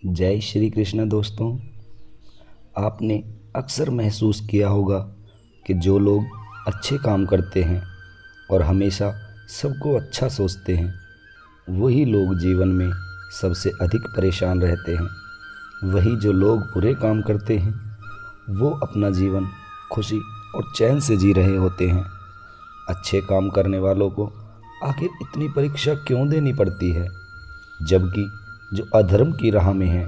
जय श्री कृष्ण दोस्तों। आपने अक्सर महसूस किया होगा कि जो लोग अच्छे काम करते हैं और हमेशा सबको अच्छा सोचते हैं, वही लोग जीवन में सबसे अधिक परेशान रहते हैं। वही जो लोग बुरे काम करते हैं, वो अपना जीवन खुशी और चैन से जी रहे होते हैं। अच्छे काम करने वालों को आखिर इतनी परीक्षा क्यों देनी पड़ती है, जबकि जो अधर्म की राह में हैं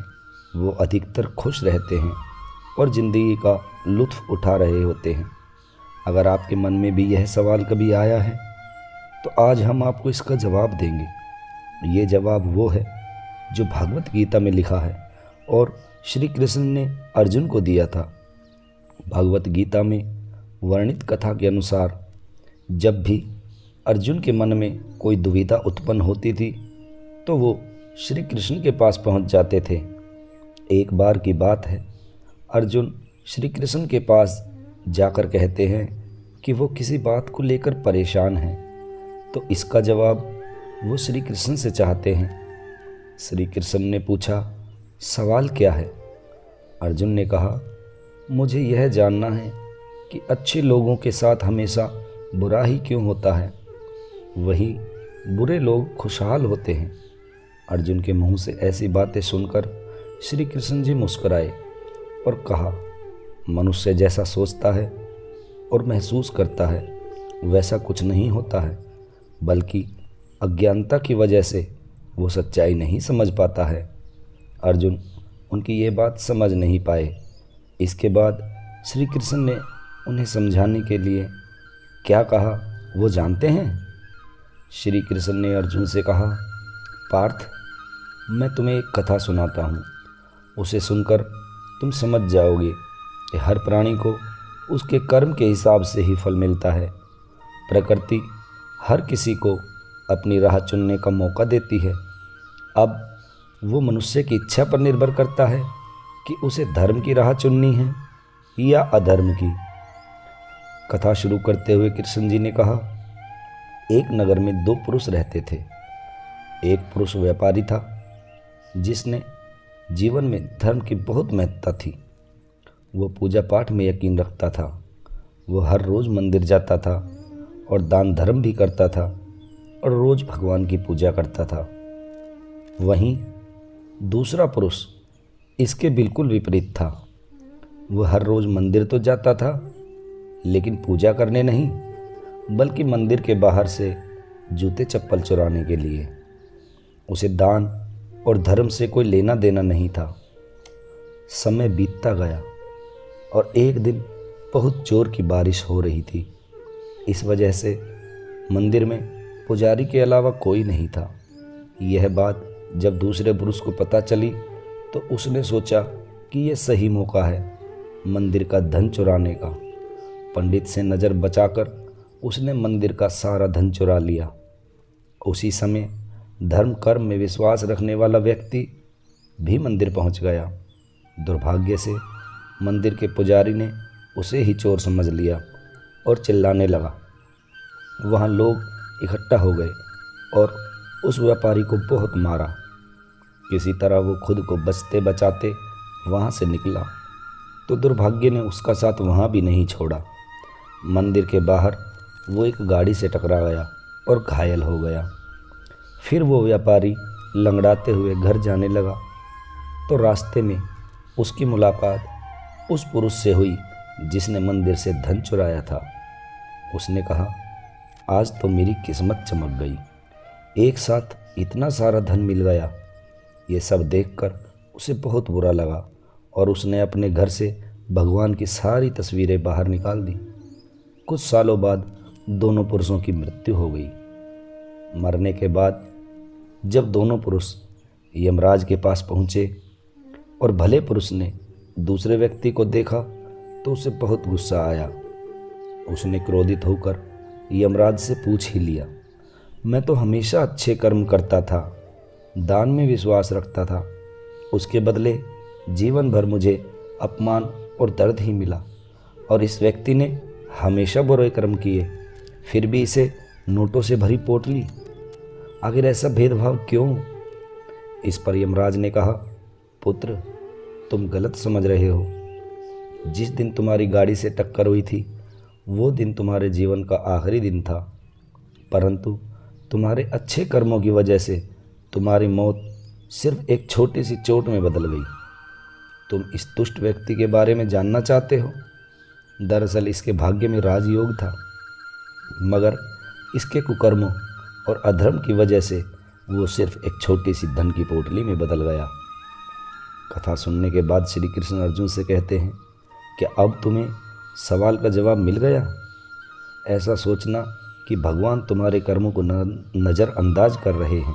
वो अधिकतर खुश रहते हैं और ज़िंदगी का लुत्फ़ उठा रहे होते हैं। अगर आपके मन में भी यह सवाल कभी आया है तो आज हम आपको इसका जवाब देंगे। ये जवाब वो है जो भगवत गीता में लिखा है और श्री कृष्ण ने अर्जुन को दिया था। भगवत गीता में वर्णित कथा के अनुसार जब भी अर्जुन के मन में कोई दुविधा उत्पन्न होती थी तो वो श्री कृष्ण के पास पहुंच जाते थे। एक बार की बात है, अर्जुन श्री कृष्ण के पास जाकर कहते हैं कि वो किसी बात को लेकर परेशान हैं, तो इसका जवाब वो श्री कृष्ण से चाहते हैं। श्री कृष्ण ने पूछा, सवाल क्या है? अर्जुन ने कहा, मुझे यह जानना है कि अच्छे लोगों के साथ हमेशा बुरा ही क्यों होता है, वही बुरे लोग खुशहाल होते हैं। अर्जुन के मुंह से ऐसी बातें सुनकर श्री कृष्ण जी मुस्कुराए और कहा, मनुष्य जैसा सोचता है और महसूस करता है वैसा कुछ नहीं होता है, बल्कि अज्ञानता की वजह से वो सच्चाई नहीं समझ पाता है। अर्जुन उनकी ये बात समझ नहीं पाए। इसके बाद श्री कृष्ण ने उन्हें समझाने के लिए क्या कहा वो जानते हैं? श्री कृष्ण ने अर्जुन से कहा, पार्थ, मैं तुम्हें एक कथा सुनाता हूँ। उसे सुनकर तुम समझ जाओगे कि हर प्राणी को उसके कर्म के हिसाब से ही फल मिलता है। प्रकृति हर किसी को अपनी राह चुनने का मौका देती है। अब वो मनुष्य की इच्छा पर निर्भर करता है कि उसे धर्म की राह चुननी है या अधर्म की। कथा शुरू करते हुए कृष्ण जी ने कहा, एक नगर में दो पुरुष रहते थे। एक पुरुष व्यापारी था जिसने जीवन में धर्म की बहुत महत्ता थी। वो पूजा पाठ में यकीन रखता था। वो हर रोज़ मंदिर जाता था और दान धर्म भी करता था और रोज़ भगवान की पूजा करता था। वहीं दूसरा पुरुष इसके बिल्कुल विपरीत था। वो हर रोज़ मंदिर तो जाता था, लेकिन पूजा करने नहीं, बल्कि मंदिर के बाहर से जूते चप्पल चुराने के लिए। उसे दान और धर्म से कोई लेना देना नहीं था। समय बीतता गया और एक दिन बहुत जोर की बारिश हो रही थी। इस वजह से मंदिर में पुजारी के अलावा कोई नहीं था। यह बात जब दूसरे पुरुष को पता चली तो उसने सोचा कि यह सही मौका है मंदिर का धन चुराने का। पंडित से नज़र बचाकर उसने मंदिर का सारा धन चुरा लिया। उसी समय धर्म कर्म में विश्वास रखने वाला व्यक्ति भी मंदिर पहुंच गया। दुर्भाग्य से मंदिर के पुजारी ने उसे ही चोर समझ लिया और चिल्लाने लगा। वहां लोग इकट्ठा हो गए और उस व्यापारी को बहुत मारा। किसी तरह वो खुद को बचते बचाते वहां से निकला तो दुर्भाग्य ने उसका साथ वहां भी नहीं छोड़ा। मंदिर के बाहर वो एक गाड़ी से टकरा गया और घायल हो गया। फिर वो व्यापारी लंगड़ाते हुए घर जाने लगा तो रास्ते में उसकी मुलाकात उस पुरुष से हुई जिसने मंदिर से धन चुराया था। उसने कहा, आज तो मेरी किस्मत चमक गई, एक साथ इतना सारा धन मिल गया। ये सब देखकर उसे बहुत बुरा लगा और उसने अपने घर से भगवान की सारी तस्वीरें बाहर निकाल दी। कुछ सालों बाद दोनों पुरुषों की मृत्यु हो गई। मरने के बाद जब दोनों पुरुष यमराज के पास पहुँचे और भले पुरुष ने दूसरे व्यक्ति को देखा तो उसे बहुत गुस्सा आया। उसने क्रोधित होकर यमराज से पूछ ही लिया, मैं तो हमेशा अच्छे कर्म करता था, दान में विश्वास रखता था, उसके बदले जीवन भर मुझे अपमान और दर्द ही मिला, और इस व्यक्ति ने हमेशा बुरे कर्म किए, फिर भी इसे नोटों से भरी पोटली। आखिर ऐसा भेदभाव क्यों? इस पर यमराज ने कहा, पुत्र, तुम गलत समझ रहे हो। जिस दिन तुम्हारी गाड़ी से टक्कर हुई थी वो दिन तुम्हारे जीवन का आखिरी दिन था, परंतु तुम्हारे अच्छे कर्मों की वजह से तुम्हारी मौत सिर्फ एक छोटी सी चोट में बदल गई। तुम इस दुष्ट व्यक्ति के बारे में जानना चाहते हो? दरअसल इसके भाग्य में राजयोग था, मगर इसके कुकर्मों और अधर्म की वजह से वो सिर्फ एक छोटी सी धन की पोटली में बदल गया। कथा सुनने के बाद श्री कृष्ण अर्जुन से कहते हैं कि अब तुम्हें सवाल का जवाब मिल गया। ऐसा सोचना कि भगवान तुम्हारे कर्मों को नज़रअंदाज कर रहे हैं,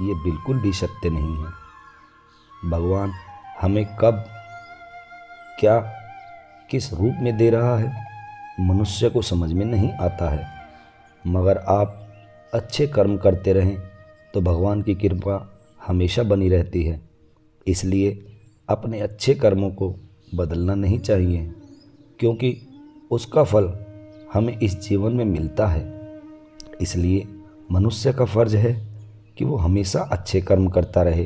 ये बिल्कुल भी सत्य नहीं है। भगवान हमें कब, क्या, किस रूप में दे रहा है मनुष्य को समझ में नहीं आता है, मगर आप अच्छे कर्म करते रहें तो भगवान की कृपा हमेशा बनी रहती है। इसलिए अपने अच्छे कर्मों को बदलना नहीं चाहिए, क्योंकि उसका फल हमें इस जीवन में मिलता है। इसलिए मनुष्य का फर्ज है कि वो हमेशा अच्छे कर्म करता रहे,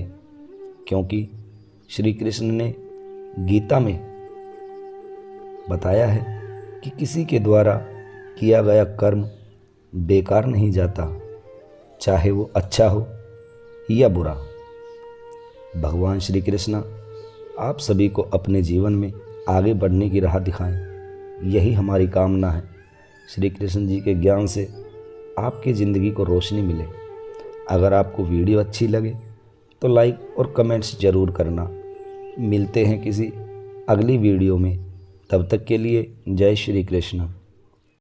क्योंकि श्री कृष्ण ने गीता में बताया है कि किसी के द्वारा किया गया कर्म बेकार नहीं जाता, चाहे वो अच्छा हो या बुरा। भगवान श्री कृष्ण आप सभी को अपने जीवन में आगे बढ़ने की राह दिखाएं, यही हमारी कामना है। श्री कृष्ण जी के ज्ञान से आपकी ज़िंदगी को रोशनी मिले। अगर आपको वीडियो अच्छी लगे तो लाइक और कमेंट्स ज़रूर करना। मिलते हैं किसी अगली वीडियो में, तब तक के लिए जय श्री कृष्ण।